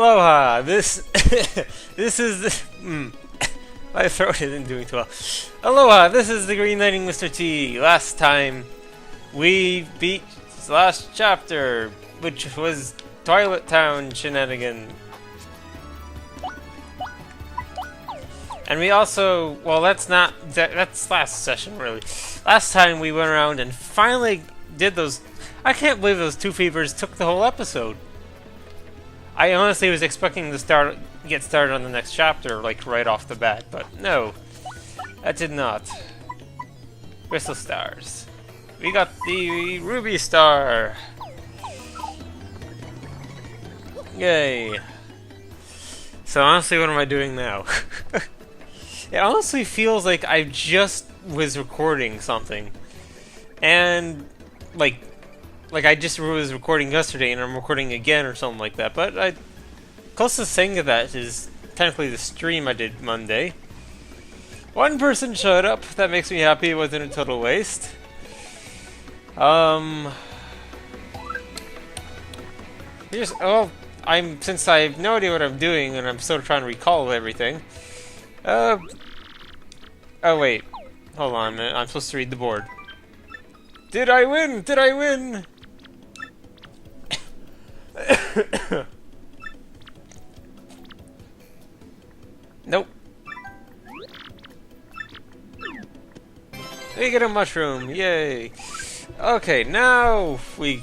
Aloha! This this is my throat isn't doing too well. Aloha! This is the Green Knighting Mr. T. Last time we beat the last chapter, which was Toilet Town shenanigan. And we also, well, that's last session really. Last time we went around and finally did those. I can't believe those two fevers took the whole episode. I honestly was expecting to get started on the next chapter, like right off the bat, but no, that did not. Crystal stars. We got the ruby star. Yay. So honestly, what am I doing now? It honestly feels like I just was recording something, and like I just was recording yesterday and I'm recording again or something like that. But closest thing to that is technically the stream I did Monday. One person showed up. That makes me happy. It wasn't a total waste. Since I have no idea what I'm doing and I'm still trying to recall everything. Oh wait. Hold on a minute. I'm supposed to read the board. Did I win? Did I win? Nope. We get a mushroom, yay! Okay, now we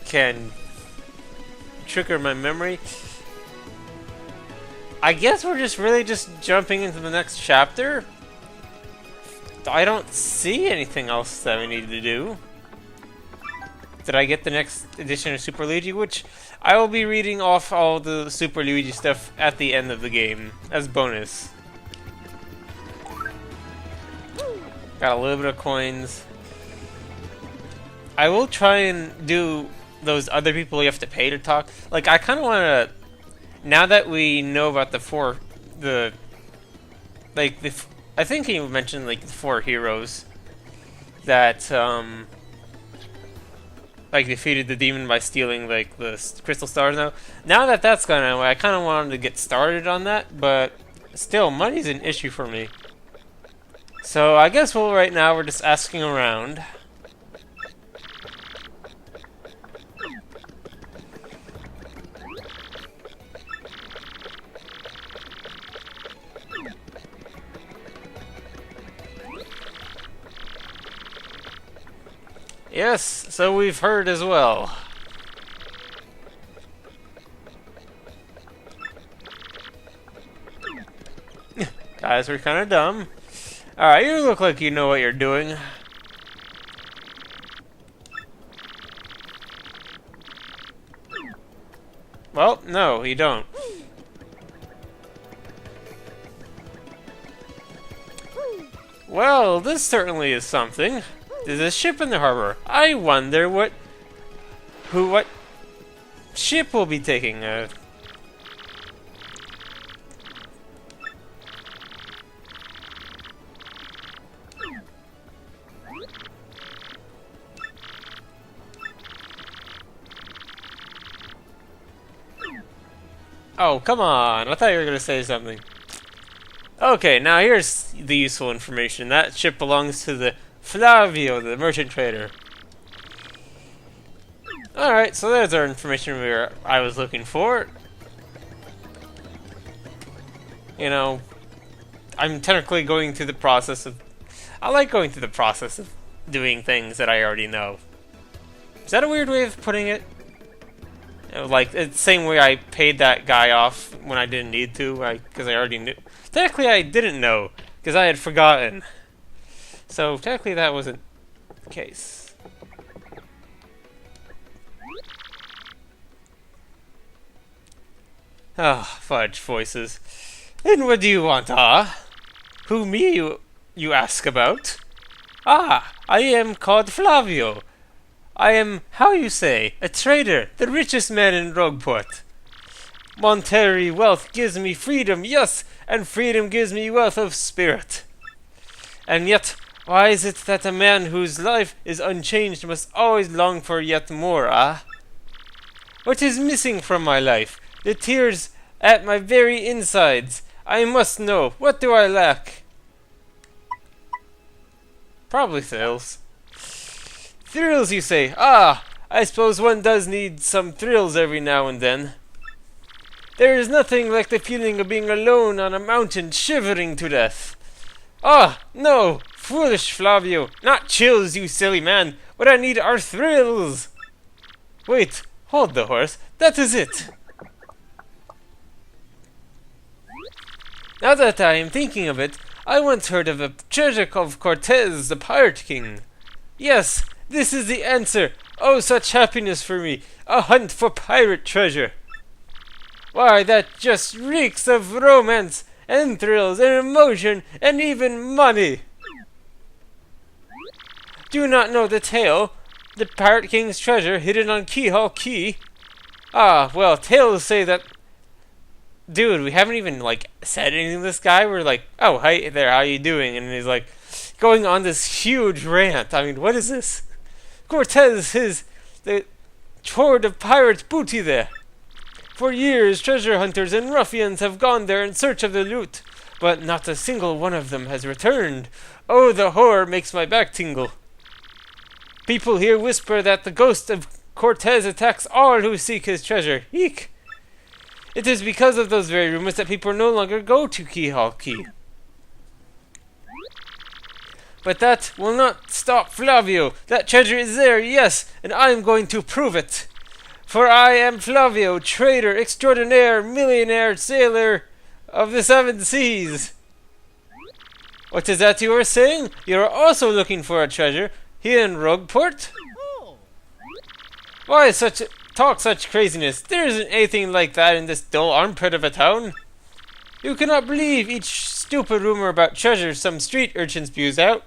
can trigger my memory. I guess we're really just jumping into the next chapter. I don't see anything else that we need to do. Did I get the next edition of Super Luigi? Which I will be reading off all the Super Luigi stuff at the end of the game as bonus. Got a little bit of coins. I will try and do those other people you have to pay to talk. Like, I kind of want to, now that we know about I think you mentioned like the 4 heroes that like defeated the demon by stealing like the crystal stars. Now that that's gone away, I kind of wanted to get started on that, but still, money's an issue for me. So I guess right now we're just asking around. Yes, so we've heard as well. Guys, we're kind of dumb. Alright, you look like you know what you're doing. Well, no, you don't. Well, this certainly is something. There's a ship in the harbor. I wonder what ship will be taking Oh, come on. I thought you were going to say something. Okay, now here's the useful information. That ship belongs to the Flavio, the merchant trader. Alright, so there's our information I was looking for. You know, I'm technically going through the process of... I like going through the process of doing things that I already know. Is that a weird way of putting it? Like, it's the same way I paid that guy off when I didn't need to, because I already knew. Technically, I didn't know, because I had forgotten. So, technically, that wasn't the case. Ah, fudge voices. And what do you want, ah? Who me you ask about? Ah, I am called Flavio. I am, how you say, a trader, the richest man in Rogueport. Monetary wealth gives me freedom, yes, and freedom gives me wealth of spirit. And yet, why is it that a man whose life is unchanged must always long for yet more, ah? What is missing from my life? The tears At my very insides. I must know. What do I lack? Probably thrills. Thrills, you say? Ah, I suppose one does need some thrills every now and then. There is nothing like the feeling of being alone on a mountain shivering to death. Ah, no! Foolish Flavio! Not chills, you silly man! What I need are thrills! Wait, hold the horse. That is it! Now that I am thinking of it, I once heard of a treasure of Cortez, the Pirate King. Yes, this is the answer! Oh, such happiness for me! A hunt for pirate treasure! Why, that just reeks of romance, and thrills, and emotion, and even money! Do you not know the tale? The Pirate King's treasure hidden on Keyhole Key? Ah, well, tales say that... Dude, we haven't even, like, said anything to this guy. We're like, oh, hi there, how you doing? And he's like, going on this huge rant. I mean, what is this? Cortez the hoard of pirates' booty there. For years, treasure hunters and ruffians have gone there in search of the loot, but not a single one of them has returned. Oh, the horror makes my back tingle. People here whisper that the ghost of Cortez attacks all who seek his treasure. Eek! It is because of those very rumors that people no longer go to Keyhole Key. But that will not stop Flavio. That treasure is there, yes, and I am going to prove it. For I am Flavio, trader, extraordinaire, millionaire, sailor of the seven seas. What is that you are saying? You are also looking for a treasure here in Rogueport? Why talk such craziness? There isn't anything like that in this dull armpit of a town. You cannot believe each stupid rumor about treasure some street urchin spews out.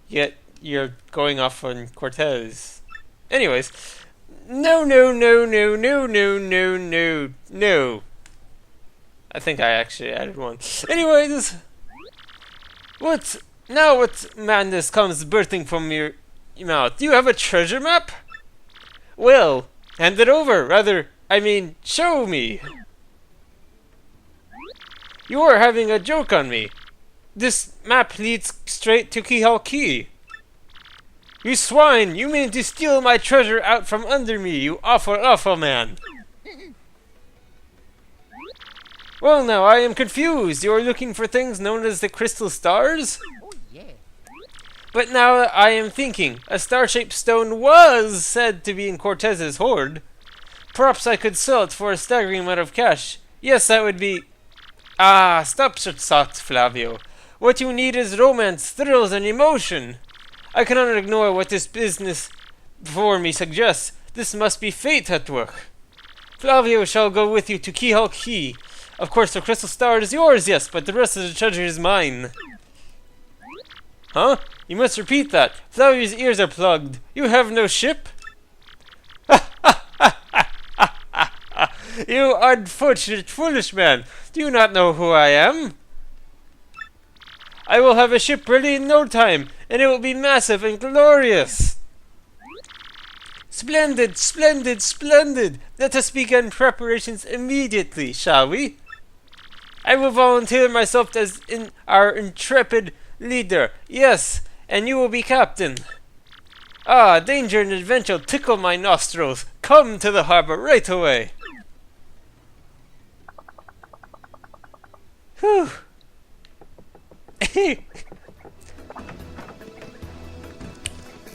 Yet you're going off on Cortez. Anyways, no. I think I actually added one. Anyways, what madness comes bursting from your mouth? Do you have a treasure map? Well, hand it over. Rather, I mean, show me. You are having a joke on me. This map leads straight to Keyhole Key. You swine! You mean to steal my treasure out from under me, you awful, awful man! Well now, I am confused. You are looking for things known as the crystal stars? Oh, yeah. But now I am thinking, a star-shaped stone was said to be in Cortez's hoard. Perhaps I could sell it for a staggering amount of cash. Yes, that would be... Ah, stop such thoughts, Flavio. What you need is romance, thrills, and emotion. I cannot ignore what this business before me suggests. This must be fate at work. Flavio shall go with you to Keyhole Key. Of course, the crystal star is yours, yes, but the rest of the treasure is mine. Huh? You must repeat that. Flavio's ears are plugged. You have no ship? You unfortunate foolish man. Do you not know who I am? I will have a ship ready in no time, and it will be massive and glorious. Splendid, splendid, splendid. Let us begin preparations immediately, shall we? I will volunteer myself as our intrepid leader. Yes, and you will be captain. Ah, danger and adventure tickle my nostrils. Come to the harbor right away. Whew.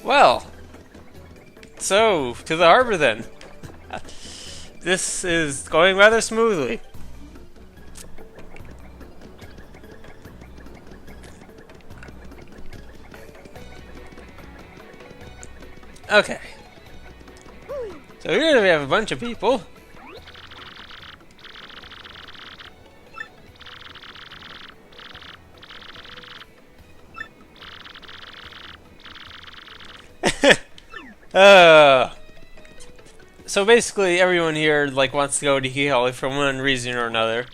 Well, so to the harbor then. This is going rather smoothly. Okay. So here we have a bunch of people. So basically everyone here like wants to go to Keyhole for one reason or another.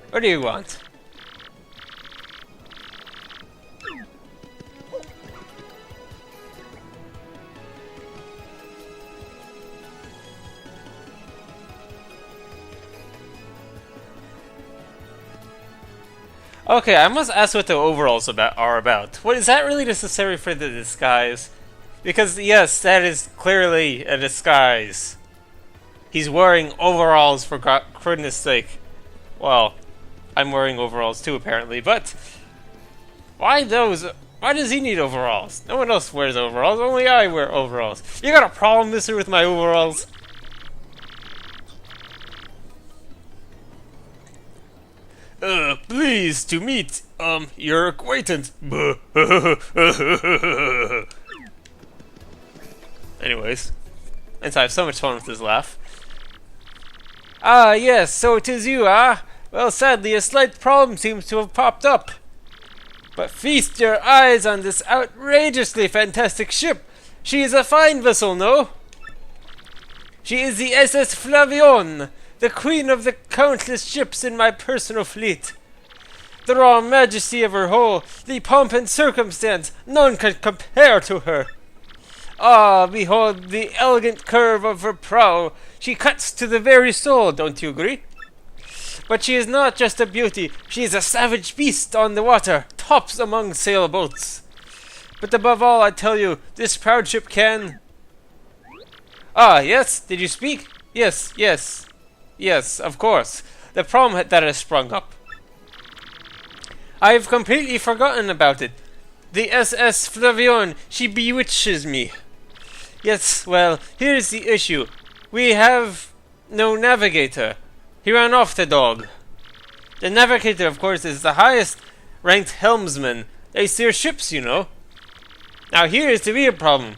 What do you want? Okay, I must ask what the overalls are about. What is that really necessary for the disguise? Because yes, that is clearly a disguise. He's wearing overalls for goodness sake. Well, I'm wearing overalls too apparently, but why those? Why does he need overalls? No one else wears overalls, only I wear overalls. You got a problem, mister, with my overalls? Pleased to meet, your acquaintance. Anyways, and so I have so much fun with this laugh. Ah, yes, so it is you, ah? Well, sadly, a slight problem seems to have popped up. But feast your eyes on this outrageously fantastic ship. She is a fine vessel, no? She is the SS Flavion, the queen of the countless ships in my personal fleet. The raw majesty of her hull, the pomp and circumstance, none can compare to her. Ah, behold the elegant curve of her prow. She cuts to the very soul, don't you agree? But she is not just a beauty, she is a savage beast on the water, tops among sailboats. But above all, I tell you, this proud ship can... Ah, yes, did you speak? Yes, yes. Yes, of course. The problem that has sprung up. I have completely forgotten about it. The SS Flavion, she bewitches me. Yes, well, here's the issue. We have no navigator. He ran off, the dog. The navigator, of course, is the highest ranked helmsman. They steer ships, you know. Now here is the real problem.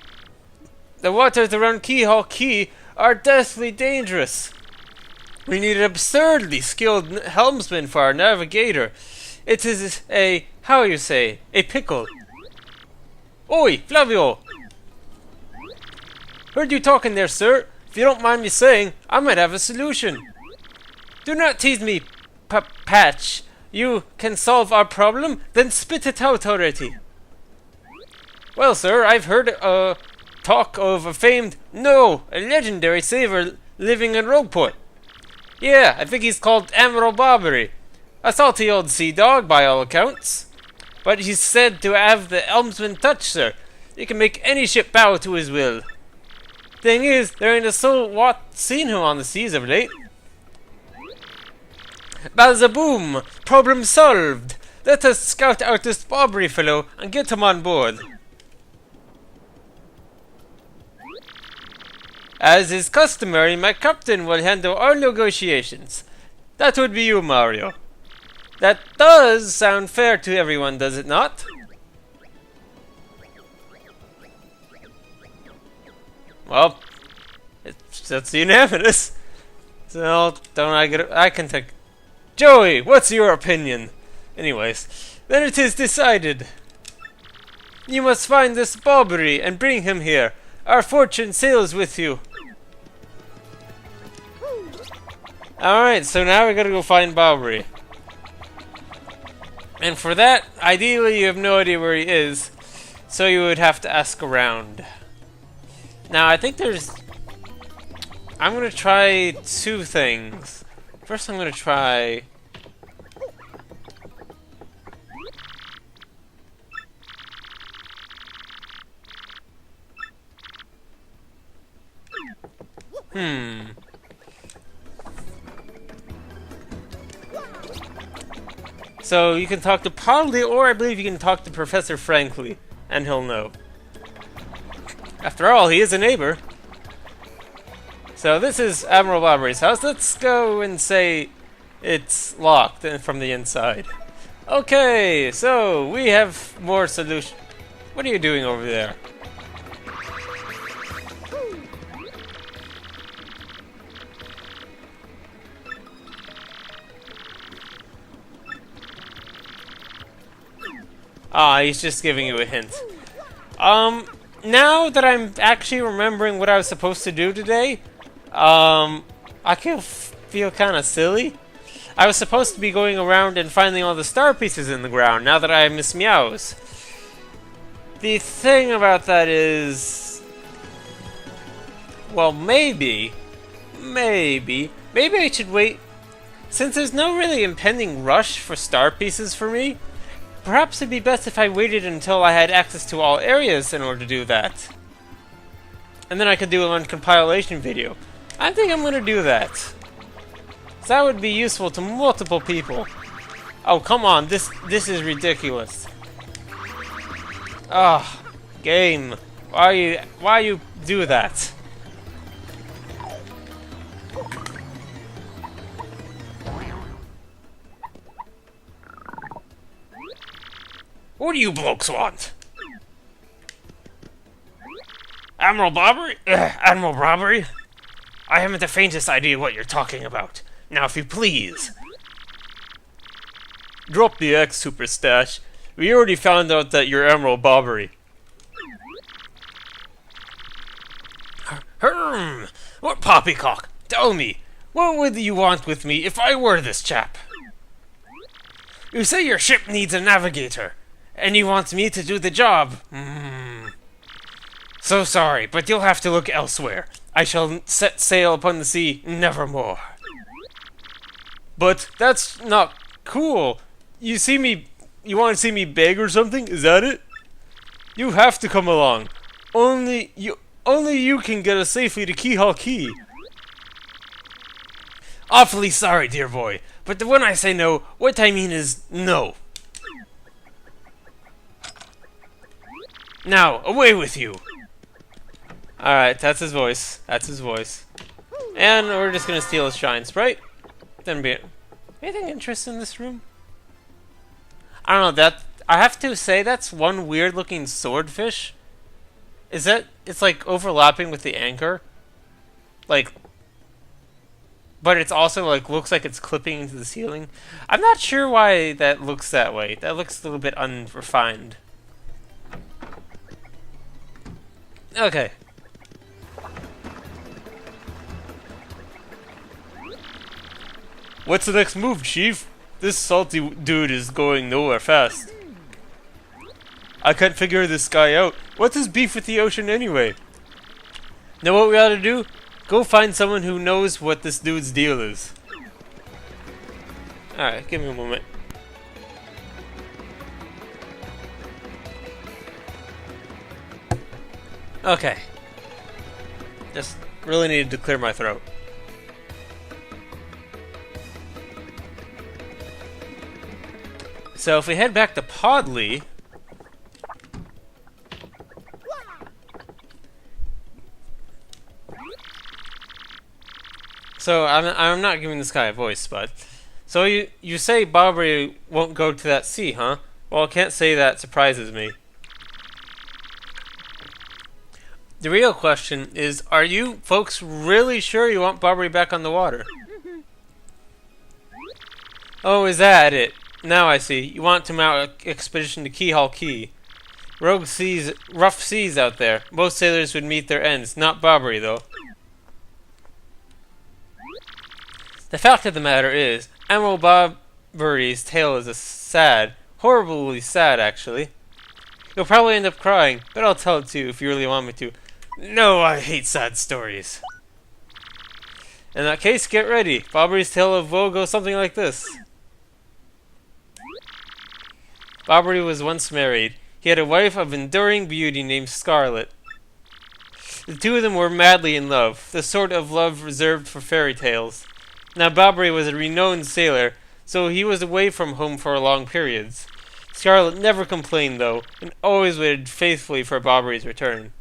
The waters around Keyhawk Key are deathly dangerous. We need an absurdly skilled helmsman for our navigator. It is a, how you say, a pickle. Oi, Flavio! Heard you talking there, sir. If you don't mind me saying, I might have a solution. Do not tease me, Patch. You can solve our problem? Then spit it out already. Well, sir, I've heard talk of a famed, no, a legendary sailor living in Rogueport. Yeah, I think he's called Admiral Barbary. A salty old sea dog, by all accounts. But he's said to have the helmsman touch, sir. He can make any ship bow to his will. Thing is, there ain't a soul seen him on the seas of late. Balzaboom! Problem solved! Let us scout out this Barbary fellow and get him on board. As is customary, my captain will handle all negotiations. That would be you, Mario. That does sound fair to everyone, does it not? Well, that's unanimous. So, I can take... Joey, what's your opinion? Anyways, then it is decided. You must find this Barbary and bring him here. Our fortune sails with you. Alright, so now we gotta go find Barbary. And for that, ideally you have no idea where he is, so you would have to ask around. Now, I think there's... I'm gonna try two things. First I'm gonna try... So you can talk to Polly, or I believe you can talk to Professor Frankly, and he'll know. After all, he is a neighbor. So this is Admiral Barbary's house. Let's go and say it's locked from the inside. Okay, so we have more solution. What are you doing over there? Ah, he's just giving you a hint. Now that I'm actually remembering what I was supposed to do today, I can feel kind of silly. I was supposed to be going around and finding all the star pieces in the ground, now that I have Miss Meows. The thing about that is... Well, maybe I should wait Since there's no really impending rush for star pieces for me, perhaps it'd be best if I waited until I had access to all areas in order to do that. And then I could do a compilation video. I think I'm gonna do that. So that would be useful to multiple people. Oh, come on, this is ridiculous. Ah, game. Why you do that? What do you blokes want? Admiral Bobbery? Admiral Bobbery? I haven't the faintest idea what you're talking about. Now, if you please. Drop the X, Super Stash. We already found out that you're Admiral Bobbery. What poppycock? Tell me, what would you want with me if I were this chap? You say your ship needs a navigator, and you want me to do the job. So sorry, but you'll have to look elsewhere. I shall set sail upon the sea nevermore. But that's not cool. You want to see me beg or something? Is that it? You have to come along. Only you can get us safely to Keyhall Key. Awfully sorry, dear boy, but when I say no, what I mean is no. Now, away with you. Alright, that's his voice. That's his voice. And we're just gonna steal his shine sprite. Then be anything interesting in this room? I don't know, I have to say that's one weird looking swordfish. Is that it's like overlapping with the anchor? Like, but it's also like looks like it's clipping into the ceiling. I'm not sure why that looks that way. That looks a little bit unrefined. Okay. What's the next move, Chief? This salty dude is going nowhere fast. I can't figure this guy out. What's his beef with the ocean anyway? Know what we ought to do? Go find someone who knows what this dude's deal is. Alright, give me a moment. Okay. Just really needed to clear my throat. So if we head back to Podley... So I'm not giving this guy a voice, but... So you say Bobbery won't go to that sea, huh? Well, I can't say that surprises me. The real question is, are you folks really sure you want Bobbery back on the water? Oh, is that it? Now I see. You want to mount an expedition to Keyhall Key. Rough seas out there. Most sailors would meet their ends. Not Bobbery, though. The fact of the matter is, Admiral Bobbery's tale is horribly sad, actually. You'll probably end up crying, but I'll tell it to you if you really want me to. No, I hate sad stories. In that case, get ready. Bobbery's tale of woe goes something like this. Bobbery was once married. He had a wife of enduring beauty named Scarlet. The two of them were madly in love, the sort of love reserved for fairy tales. Now Bobbery was a renowned sailor, so he was away from home for long periods. Scarlet never complained, though, and always waited faithfully for Bobbery's return.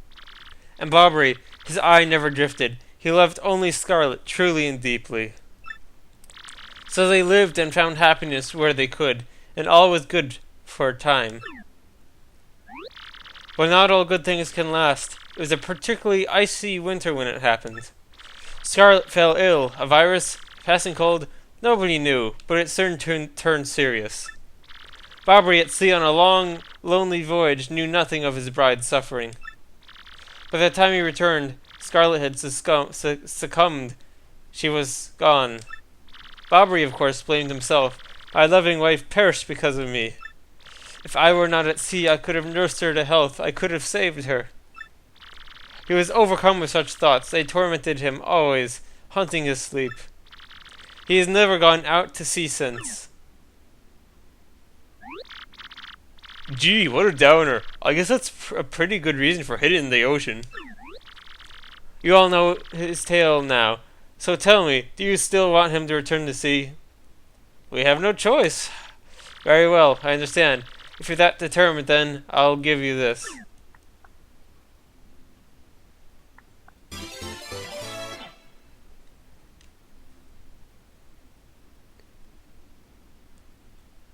And Bobbery, his eye never drifted. He loved only Scarlet, truly and deeply. So they lived and found happiness where they could, and all was good for a time. But not all good things can last. It was a particularly icy winter when it happened. Scarlet fell ill, a virus, passing cold, nobody knew, but it soon turned serious. Bobbery at sea on a long, lonely voyage knew nothing of his bride's suffering. By the time he returned, Scarlet had succumbed. She was gone. Bobbery, of course, blamed himself. My loving wife perished because of me. If I were not at sea, I could have nursed her to health. I could have saved her. He was overcome with such thoughts. They tormented him always, haunting his sleep. He has never gone out to sea since. Gee, what a downer. I guess that's a pretty good reason for hitting in the ocean. You all know his tale now. So tell me, do you still want him to return to sea? We have no choice. Very well, I understand. If you're that determined, then I'll give you this.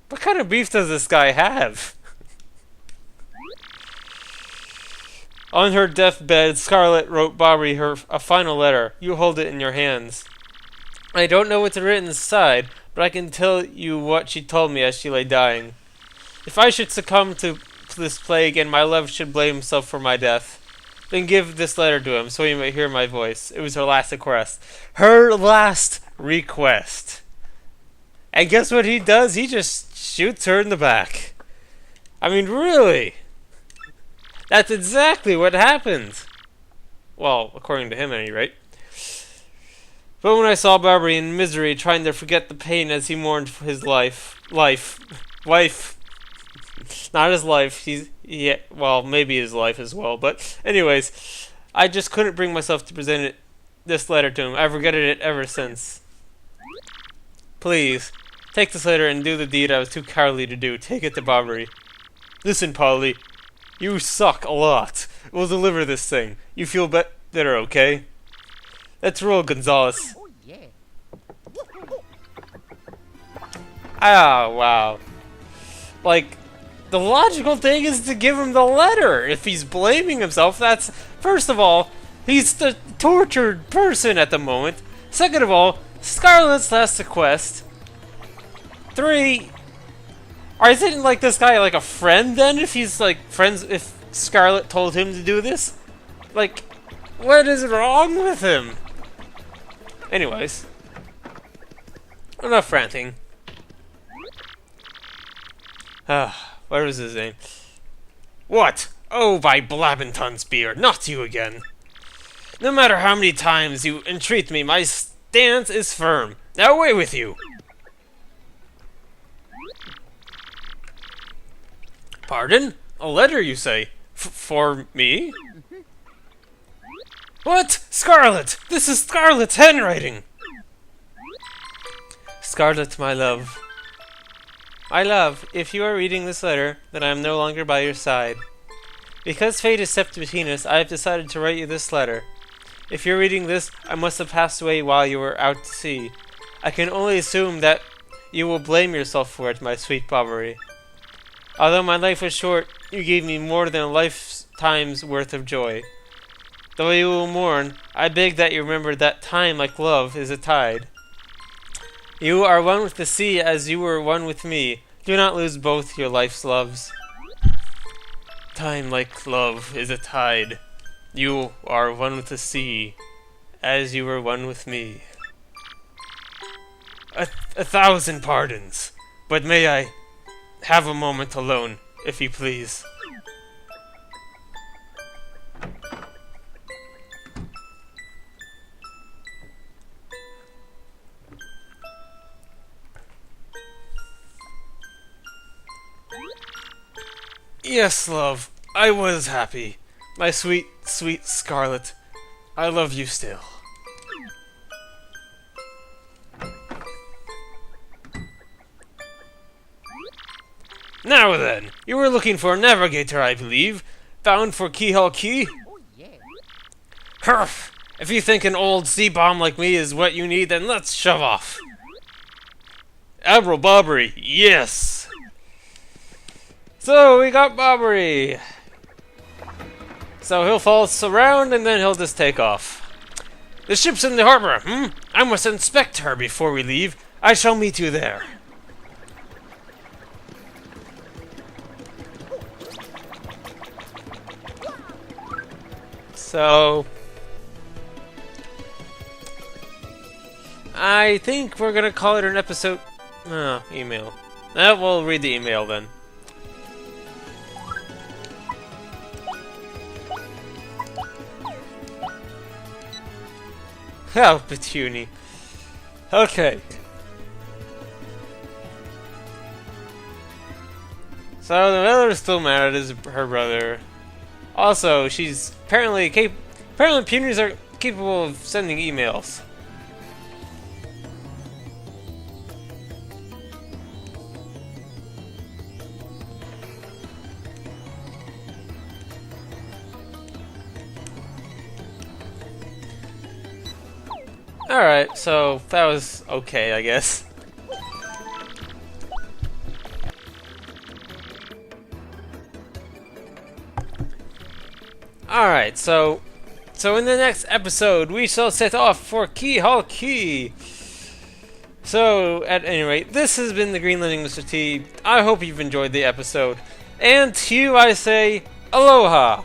What kind of beef does this guy have? On her deathbed, Scarlet wrote Bobby a final letter. You hold it in your hands. I don't know what's written inside, but I can tell you what she told me as she lay dying. If I should succumb to this plague and my love should blame himself for my death, then give this letter to him so he may hear my voice. It was her last request. Her last request. And guess what he does? He just shoots her in the back. I mean, really? That's exactly what happened. Well, according to him, at any rate. But when I saw Barbary in misery, trying to forget the pain as he mourned for his wife. Not his life. Well, maybe his life as well. But anyways, I just couldn't bring myself to present this letter to him. I've regretted it ever since. Please, take this letter and do the deed I was too cowardly to do. Take it to Barbary. Listen, Polly. You suck a lot. We'll deliver this thing. You feel better, okay? Let's roll, Gonzalez. Oh, yeah. Ah, wow. Like, the logical thing is to give him the letter. If he's blaming himself, that's... First of all, he's the tortured person at the moment. Second of all, Scarlet's last request. 3... Isn't like this guy like a friend then? If he's like friends, if Scarlet told him to do this, like, what is wrong with him? Anyways, enough ranting. What was his name? What? Oh, by Blabenton's beard, not you again. No matter how many times you entreat me, my stance is firm. Now away with you. Pardon? A letter, you say? For me? What? Scarlet! This is Scarlet's handwriting! Scarlet, my love. My love, if you are reading this letter, then I am no longer by your side. Because fate is set between us, I have decided to write you this letter. If you're reading this, I must have passed away while you were out to sea. I can only assume that you will blame yourself for it, my sweet Barbary. Although my life was short, you gave me more than a lifetime's worth of joy. Though you will mourn, I beg that you remember that time, like love, is a tide. You are one with the sea as you were one with me. Do not lose both your life's loves. Time, like love, is a tide. You are one with the sea, as you were one with me. A 1,000 pardons, but may I have a moment alone, if you please. Yes, love, I was happy. My sweet, sweet Scarlet, I love you still. Now then, you were looking for a navigator, I believe. Bound for Keyhole Key? Oh, yeah. Herf! If you think an old sea bomb like me is what you need, then let's shove off. Admiral Barbary, yes! So, we got Barbary. So he'll follow us around and then he'll just take off. The ship's in the harbor, I must inspect her before we leave. I shall meet you there. So, I think we're gonna call it an episode. Email. We'll read the email then. Oh, Petuni. Okay. So the mother is still mad at her brother. Also, she's apparently punies are capable of sending emails. Alright, so that was okay, I guess. Alright, so in the next episode, we shall set off for Keyhole Key. So, at any rate, this has been the Green Lending Mr. T. I hope you've enjoyed the episode. And to you I say, aloha!